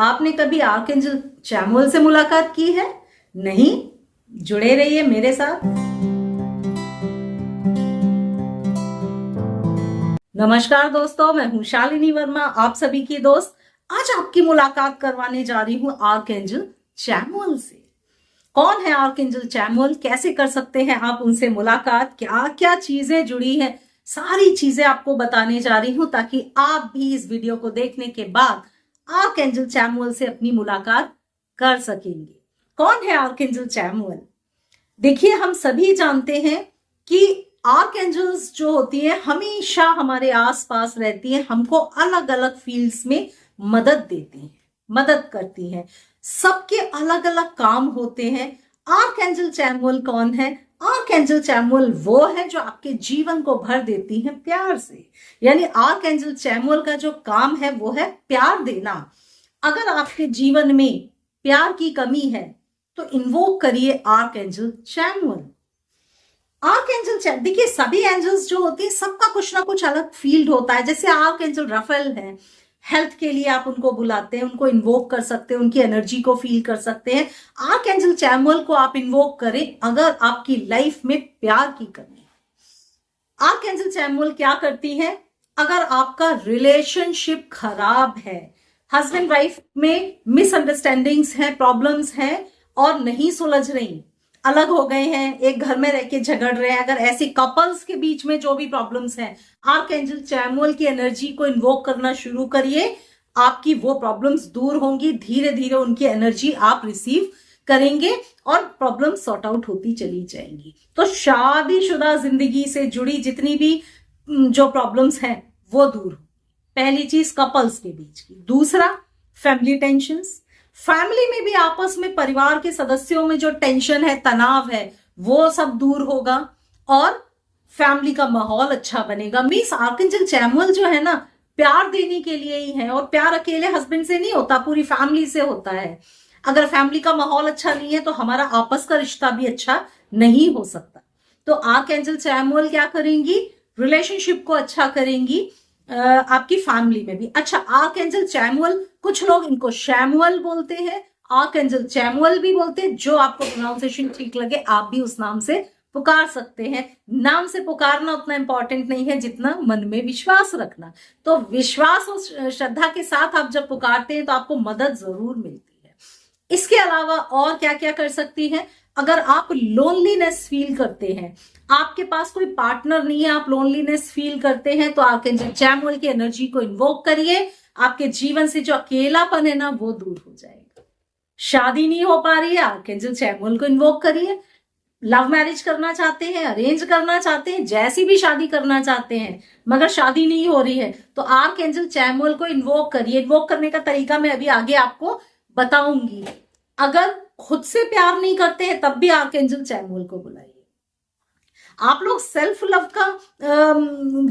आपने कभी आर्कएंजल चैमुअल से मुलाकात की है? नहीं? जुड़े रहिए मेरे साथ। नमस्कार दोस्तों, मैं हूं शालिनी वर्मा, आप सभी की दोस्त। आज आपकी मुलाकात करवाने जा रही हूं आर्कएंजल चैमुअल से। कौन है आर्कएंजल चैमुअल, कैसे कर सकते हैं आप उनसे मुलाकात, क्या क्या चीजें जुड़ी हैं, सारी चीजें आपको बताने जा रही हूं ताकि आप भी इस वीडियो को देखने के बाद आर्कएंजल चैमुअल से अपनी मुलाकात कर सकेंगे। कौन है आर्कएंजल चैमुअल? देखिए, हम सभी जानते हैं कि आर्कएंजल्स जो होती है हमेशा हमारे आसपास रहती है, हमको अलग अलग फील्ड्स में मदद देती है, मदद करती हैं। सबके अलग अलग काम होते हैं। आर्कएंजल चैमुअल कौन है? आर्कएंजल चैमुअल वो है जो आपके जीवन को भर देती है प्यार से। यानी आर्कएंजल चैमुअल का जो काम है वो है प्यार देना। अगर आपके जीवन में प्यार की कमी है तो इन्वोक करिए आर्कएंजल चैमुअल। आर्कएंजल देखिए, सभी एंजल्स जो होते हैं सबका कुछ ना कुछ अलग फील्ड होता है। जैसे आर्कएंजल रफेल है, हेल्थ के लिए आप उनको बुलाते हैं, उनको इन्वोक कर सकते हैं, उनकी एनर्जी को फील कर सकते हैं। आर्कएंजल चैमुअल को आप इन्वोक करें अगर आपकी लाइफ में प्यार की कमी है। आर्कएंजल चैमुअल क्या करती है? अगर आपका रिलेशनशिप खराब है, हस्बैंड वाइफ में मिसअंडरस्टैंडिंग्स हैं, प्रॉब्लम्स हैं और नहीं सुलझ रही, अलग हो गए हैं, एक घर में रह के झगड़ रहे हैं, अगर ऐसे कपल्स के बीच में जो भी प्रॉब्लम्स हैं, आर्कएंजल चैमुअल की एनर्जी को इन्वोक करना शुरू करिए। आपकी वो प्रॉब्लम्स दूर होंगी, धीरे धीरे उनकी एनर्जी आप रिसीव करेंगे और प्रॉब्लम सॉर्ट आउट होती चली जाएंगी। तो शादीशुदा जिंदगी से जुड़ी जितनी भी जो प्रॉब्लम्स हैं वो दूर हो। पहली चीज कपल्स के बीच की। दूसरा, फैमिली टेंशंस। फैमिली में भी आपस में परिवार के सदस्यों में जो टेंशन है, तनाव है, वो सब दूर होगा और फैमिली का माहौल अच्छा बनेगा। मीन्स आर्कएंजल चैमुअल जो है ना, प्यार देने के लिए ही है और प्यार अकेले हस्बैंड से नहीं होता, पूरी फैमिली से होता है। अगर फैमिली का माहौल अच्छा नहीं है तो हमारा आपस का रिश्ता भी अच्छा नहीं हो सकता। तो आर्कएंजल चैमुअल क्या करेंगी? रिलेशनशिप को अच्छा करेंगी, आपकी फैमिली में भी। अच्छा, आर्कएंजल चैमुअल, कुछ लोग इनको शैमुअल बोलते हैं, आर्कएंजल चैमुअल भी बोलते हैं। जो आपको प्रोनाउंसिएशन ठीक लगे आप भी उस नाम से पुकार सकते हैं। नाम से पुकारना उतना इंपॉर्टेंट नहीं है जितना मन में विश्वास रखना। तो विश्वास और श्रद्धा के साथ आप जब पुकारते हैं तो आपको मदद जरूर मिलती है। इसके अलावा और क्या क्या कर सकती हैं? अगर आप लोनलीनेस फील करते हैं, आपके पास कोई पार्टनर नहीं है, आप लोनलीनेस फील करते हैं, तो आर्कएंजल चैमुअल की एनर्जी को इन्वोक करिए। आपके जीवन से जो अकेलापन है ना वो दूर हो जाएगा। शादी नहीं हो पा रही है, आर्कएंजल चैमुअल को इन्वोक करिए। लव मैरिज करना चाहते हैं, अरेंज करना चाहते हैं, जैसी भी शादी करना चाहते हैं मगर शादी नहीं हो रही है, तो आर्कएंजल चैमुअल को इन्वोक करिए। इन्वोक करने का तरीका मैं अभी आगे आपको बताऊंगी। अगर खुद से प्यार नहीं करते हैं तब भी आर्कएंजल चैमुअल को बुलाइए। आप लोग सेल्फ लव का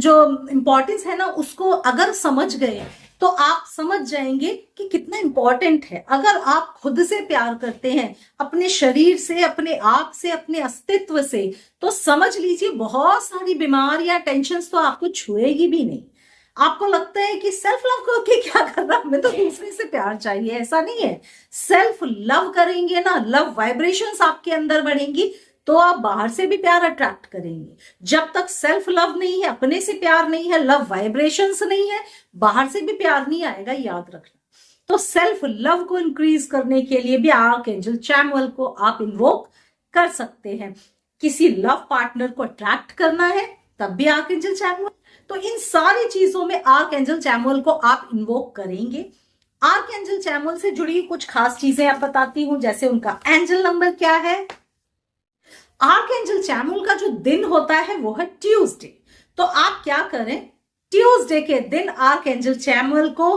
जो इंपॉर्टेंस है ना उसको अगर समझ गए तो आप समझ जाएंगे कि कितना इंपॉर्टेंट है। अगर आप खुद से प्यार करते हैं, अपने शरीर से, अपने आप से, अपने अस्तित्व से, तो समझ लीजिए बहुत सारी बीमारियां, टेंशन तो आपको छुएगी भी नहीं। आपको लगता है कि सेल्फ लव करके क्या करना, हमें तो दूसरे से प्यार चाहिए, ऐसा नहीं है। सेल्फ लव करेंगे ना, लव वाइब्रेशंस आपके अंदर बढ़ेंगी तो आप बाहर से भी प्यार अट्रैक्ट करेंगे। जब तक सेल्फ लव नहीं है, अपने से प्यार नहीं है, लव वाइब्रेशंस नहीं है, बाहर से भी प्यार नहीं आएगा, याद रखना। तो सेल्फ लव को इंक्रीज करने के लिए भी आर्कएंजल चैमुअल को आप इन्वोक कर सकते हैं। किसी लव पार्टनर को अट्रैक्ट करना है तब भी आर्कएंजल चैमुअल। तो इन सारी चीजों में आर्कएंजल चैमुअल को आप इन्वोक करेंगे। आर्कएंजल चैमुअल से जुड़ी कुछ खास चीजें आप बताती हूं, जैसे उनका एंजल नंबर क्या है। आर्कएंजल चैमुअल का जो दिन होता है वो है ट्यूसडे। तो आप क्या करें, ट्यूसडे के दिन आर्कएंजल चैमुअल को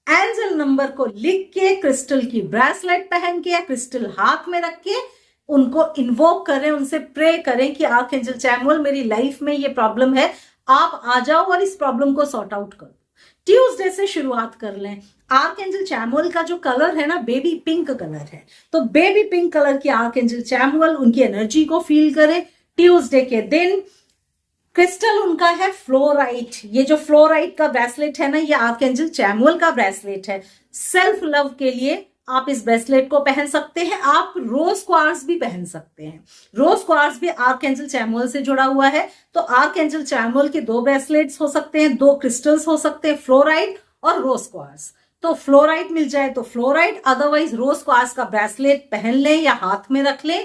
एंजल नंबर को लिख के क्रिस्टल की ब्रेसलेट पहन के या क्रिस्टल हाथ में रख के उनको इन्वोक करें, उनसे प्रे करें कि आर्कएंजल चैमुअल मेरी लाइफ में ये प्रॉब्लम है, आप आ जाओ और इस प्रॉब्लम को सॉर्ट आउट करो। ट्यूसडे से शुरुआत कर लें। आर्कएंजल चैमुअल का जो कलर है ना, बेबी पिंक कलर है, तो बेबी पिंक कलर की आर्कएंजल चैमुअल, उनकी एनर्जी को फील करें। ट्यूसडे के दिन क्रिस्टल उनका है फ्लोराइट। ये जो फ्लोराइट का ब्रेसलेट है ना, ये आर्कएंजल चैमुअल का ब्रेसलेट है। सेल्फ लव के लिए आप इस ब्रेसलेट को पहन सकते हैं। आप रोज क्वार्ट्ज भी पहन सकते हैं। रोज क्वार्ट्ज भी आर्कएंजल चैमुअल से जुड़ा हुआ है। तो आर्कएंजल चैमुअल के 2 ब्रेसलेट्स हो सकते हैं, 2 क्रिस्टल्स हो सकते हैं, फ्लोराइट और रोज क्वार्ट्ज। तो फ्लोराइट मिल जाए तो फ्लोराइट, अदरवाइज रोज क्वार्ट्ज का ब्रेसलेट पहन ले या हाथ में रख ले।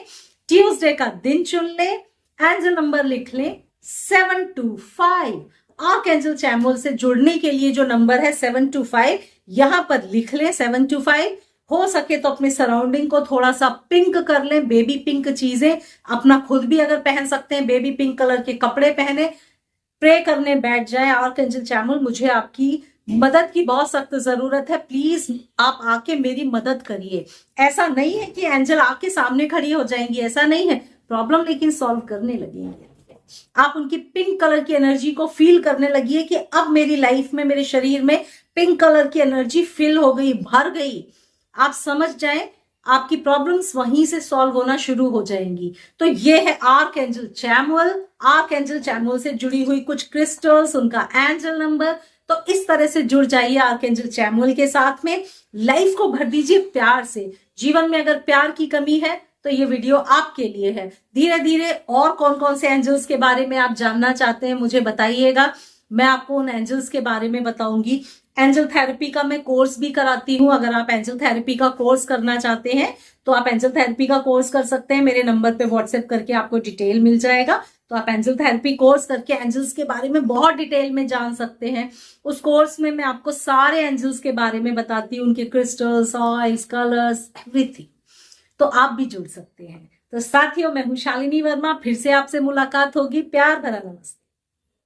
ट्यूसडे का दिन चुन ले, एंजल नंबर लिख ले 725। आर्कएंजल चैमुअल से जुड़ने के लिए जो नंबर है 725, यहां पर लिख ले 725। हो सके तो अपने सराउंडिंग को थोड़ा सा पिंक कर लें, बेबी पिंक चीजें, अपना खुद भी अगर पहन सकते हैं बेबी पिंक कलर के कपड़े पहने, प्रे करने बैठ जाए। आर्कएंजल चैमुअल, मुझे आपकी मदद की बहुत सख्त जरूरत है, प्लीज आप आके मेरी मदद करिए। ऐसा नहीं है कि एंजल आके सामने खड़ी हो जाएंगी, ऐसा नहीं है, प्रॉब्लम लेकिन सॉल्व करने लगेंगे। आप उनकी पिंक कलर की एनर्जी को फील करने लगिए कि अब मेरी लाइफ में, मेरे शरीर में पिंक कलर की एनर्जी फिल हो गई, भर गई। आप समझ जाएं, आपकी प्रॉब्लम्स वहीं से सॉल्व होना शुरू हो जाएंगी। तो ये है आर्कएंजल चैमुअल। आर्कएंजल चैमुअल से जुड़ी हुई कुछ क्रिस्टल्स, उनका एंजल नंबर। तो इस तरह से जुड़ जाइए आर्कएंजल चैमुअल के साथ में। लाइफ को भर दीजिए प्यार से। जीवन में अगर प्यार की कमी है तो ये वीडियो आपके लिए है। धीरे धीरे और कौन कौन से एंजल्स के बारे में आप जानना चाहते हैं मुझे बताइएगा, मैं आपको उन एंजल्स के बारे में बताऊंगी। एंजल थेरेपी का मैं कोर्स भी कराती हूं। अगर आप एंजल थेरेपी का कोर्स करना चाहते हैं तो आप एंजल थेरेपी का कोर्स कर सकते हैं। मेरे नंबर पे व्हाट्सएप करके आपको डिटेल मिल जाएगा। तो आप एंजल थेरेपी कोर्स करके एंजल्स के बारे में बहुत डिटेल में जान सकते हैं। उस कोर्स में मैं आपको सारे एंजल्स के बारे में बताती हूँ, उनके क्रिस्टल्स, ऑयल्स, कलर्स, एवरीथिंग। तो आप भी जुड़ सकते हैं। तो साथियों, मैं हूं शालिनी वर्मा, फिर से आपसे मुलाकात होगी। प्यार भरा नमस्ते।